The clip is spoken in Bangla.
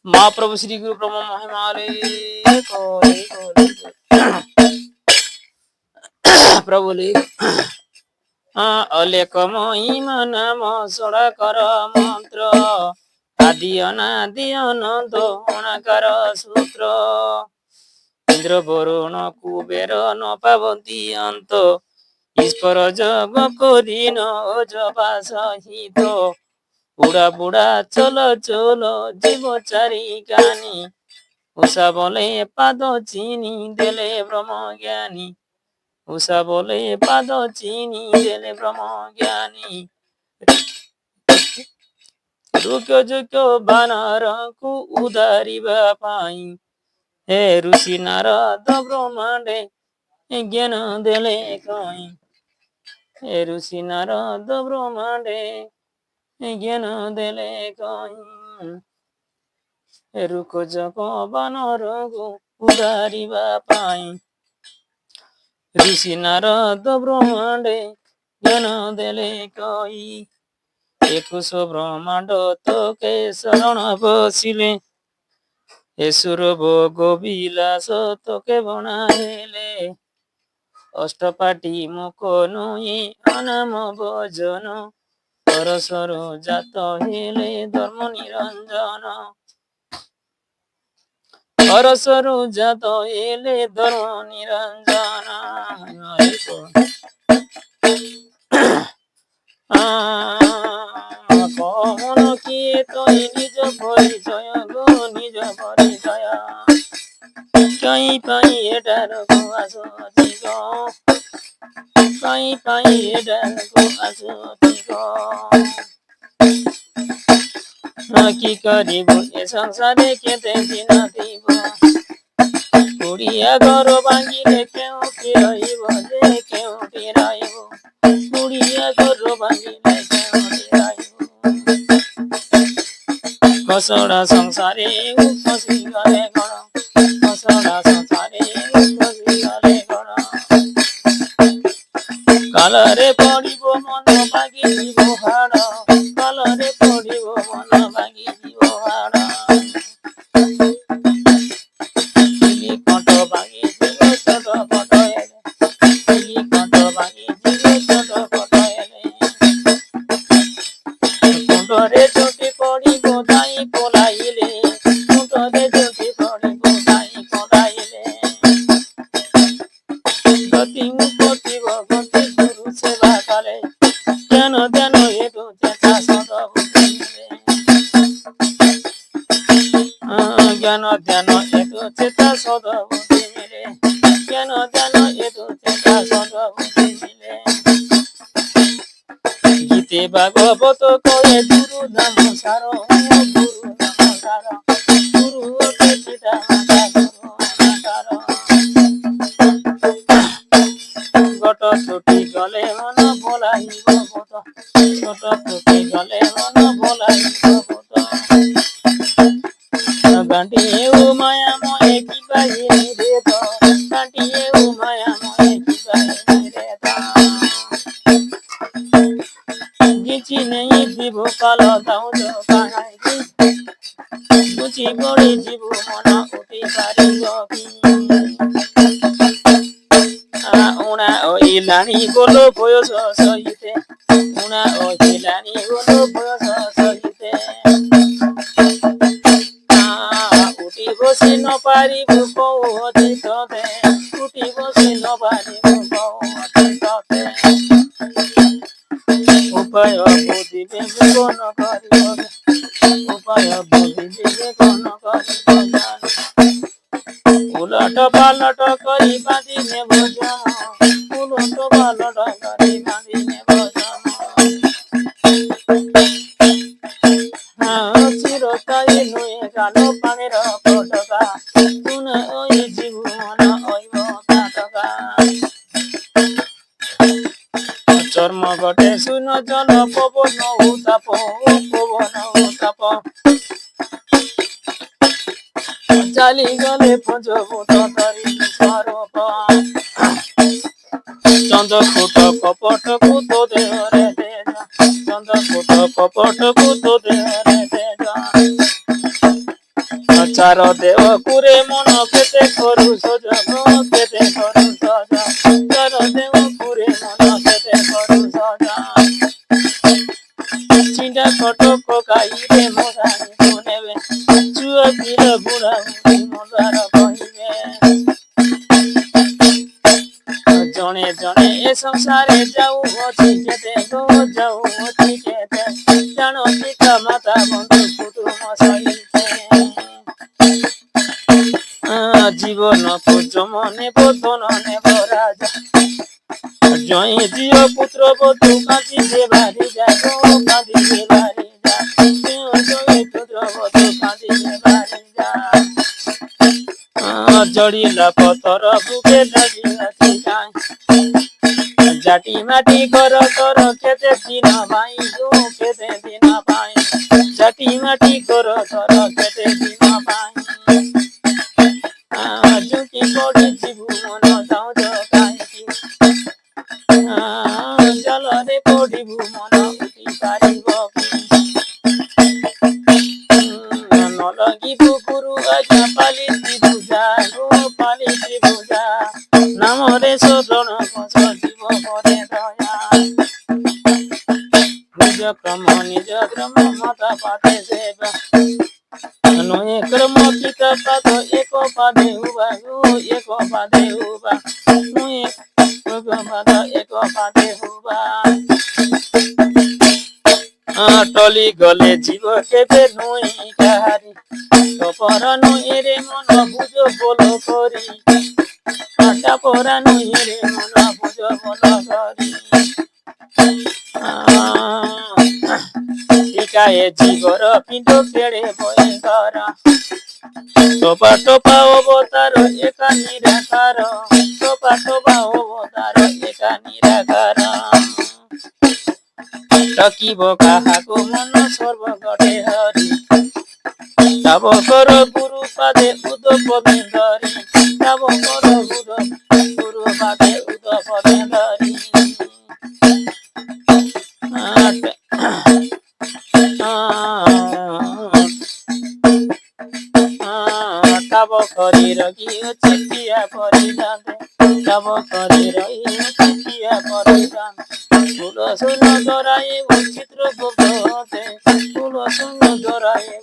মহাপ্রভু শ্রী গুরু ব্রহ্ম মহিমালে প্রভু অলেখ মহিমা নাম ষোড়াকর মন্ত্র আদি অনাদি অনন্ত অনাকার সূত্র ইন্দ্র বরুণ কুবের ন পাবন্তী অন্ত ঈশ্বর যোগ করিন জবা সহিত উড়া বুড়া চল চল জীব চারি গানি উষা বলে পাদ চিনি দেলে ব্রহ্ম জ্ঞানী উষা বলে পাদ চিনি দেলে ব্রহ্ম জ্ঞানী ରୁକ୍ୟ ଯୁକ୍ୟ ବାନରଙ୍କୁ ଉଦାରିବା ପାଇଁ ହେ ଋଷି ନାରଦ ବ୍ରହ୍ମାଣ୍ଡେ ଜ୍ଞାନ ଦେଲେ କଇଁ ହେ ଋଷି ନାରଦ ବ୍ରହ୍ମାଣ୍ଡେ ଜ୍ଞାନ ଦେଲେ କଇଁ ରୁକ ଯକ ବାନରଙ୍କୁ ଉଦାରିବା ପାଇଁ ଋଷି ନାରଦ ବ୍ରହ୍ମାଣ୍ଡେ ଜ୍ଞାନ ଦେଲେ କଇ একুশ ব্রহ্মাণ্ড তোকে শরণ বসিলে এসুর ভোগ বিলাস তোকে বনাইলে অষ্টপাটি মুখ নুই অনাম ভজন পরশর জাত হেলে ধর্ম নিরঞ্জন পরশর জাত হেলে ধর্ম নিরঞ্জন কমন কিয়ে তই নিজ পরিচয় গো নিজ পরিচয় কই পাই এটার গো আসতি গো কই পাই এটার গো আসতি গো কি করিব এ সংসারে কেতে দিন দিব কুড়িয়া ঘর ভাঙিলে কেউটি রহিব যে কেউটি রহিব কুড়িয়া ঘর ভাঙিলে কেউটি রহিব কসড়া সংসারে উপসি গলে গণ কসড়া সংসারে উপসি গলে গণ কালরে পড়িব মন ভাগি দিব হাড় কালরে পড়িব মন ভাগি দিব হাড় কণ্ঠ ভাঙি দিব ছোট পট এলে কণ্ঠ ভাঙি দিব ছোট পট এলে কুণ্ডরে চোখে পড়িব তাই পলাইলে কুণ্ডরে চোখে পড়িব তাই পলাইলে গতি মুক্তিব গতি গুরু সেবা কলে জ্ঞান ধ্যান এটু চেতা সদ বুদ্ধি মিলে জ্ঞান ধ্যান এটু চেতা সদ বুদ্ধি মিলে জ্ঞান ধ্যান এটু চেতা সদ বুদ্ধি মিলে গীতে ভাগবত কয়ে গুরু নাম সার গুরু নাম সার গুরু অতি পিতা মাতা গুরু অনাকার গট ছুটি গলে মন ভোলাইব ভূত ছোট ছুটি গলে মন ভোলাইব ভূত গাঁটিয়ে ও মায়াময়ে কি বাহিনী রে তো গাঁটিয়ে ও মায়াময়ে কি বাহিনী রে তো গিচি নেই দিব কাল দাও কাহাই বুঝি বড়ি জীব মন উঠি পারিব কি উনা ওইলানি বলো বয়স সহিতে উনা ওইলানি বলো বয়স সহিতে উঠি বসি নপারিব কৌতি ততে উঠি বসি নপারিব কৌতি ততে উপায় বুদ্ধি বিবেকন করিব উপায় বুদ্ধি বিবেকন করিব জান উলট পালট করি বাঁধি নেব জম উলট পালট করি বাঁধি নেব জম চিরতাই নুয়ে গালো পানের পটকা তুন ওই জীবন ওইব কাটকা চর্ম গটে শুন জল পবন উতাপ পবন উতাপ জালি গলে পঞ্চভূত ধরি স্বরূপ চন্দ্রকূট কপট কুত দেহরে তেজ চন্দ্রকূট কপট কুত দেহরে তেজ শারদেও কুরে মন কেতে করু সজন কেতে করু সজন শারদেও কুরে মন কেতে করু সজন চিন্তা কটক গাইবে মোরানি শুনেবে চুয়া দিল বুড়া বুড়ি মোরার কহিবে জনে জনে এ সংসারে যাও অতি কেতে গো যাও অতি কেতে জানো পিতা মাতা বন্ধু কুটুম সহিতে জীবন যম নেব ধন নেব রাজা জয় জিও পুত্র বধূ কাঁদিবে বাড়ি যা গো কাঁদিবে বাড়ি যা জয় পুত্র বধূ কাঁদিবে বাড়ি যা জড়িলা পতর বুকে লাগিয়াছি যায় জাটি মাটি কর কর খেতে দিন ভাই গো খেতে দিন ভাই জাটি মাটি কর কর খেতে দিন ভাই ঝুঁকি পড়েছি ভুবন যাও জগাইছি জলরে পড়িবু মন উঠি পারিব নলগিবু গুরু আজ্ঞা পালিছি বুঝা গো পালিছি বুঝা নামরে শরণ কষ জীব করে দয়া নিজ ক্রম মাতা পাতে সেবা নয়ে ক্রম পিতা পাদ এক পাদে উবা গো এক পাদে উবা নয়ে পাদ এক পাদে উবা টলি গলে জীব কেবে নই কাহারি তপর নই রে মন বুঝ বল করি টাপরা নই রে মন বুঝ বল করি টিকায়ে জীবর পিণ্ড কেড়ে বয়ে ঘর টোপা টোপা অবতার একা নিরাকার টোপা টোপা অবতার একা নিরাকার টকিব কাহাকু মন সর্বগঠে হরি তব কর গুরু পাদে উদপ ধরি তব কর গুরু পাদে উদপ ধরি তব করি রগি চিঠিয়া পরিজাতে তব করি রহি চিঠিয়া পরিজাতে ফুল শুন জরায়ে চিত্র গুপ্ত হতে ফুল শুন জরায়ে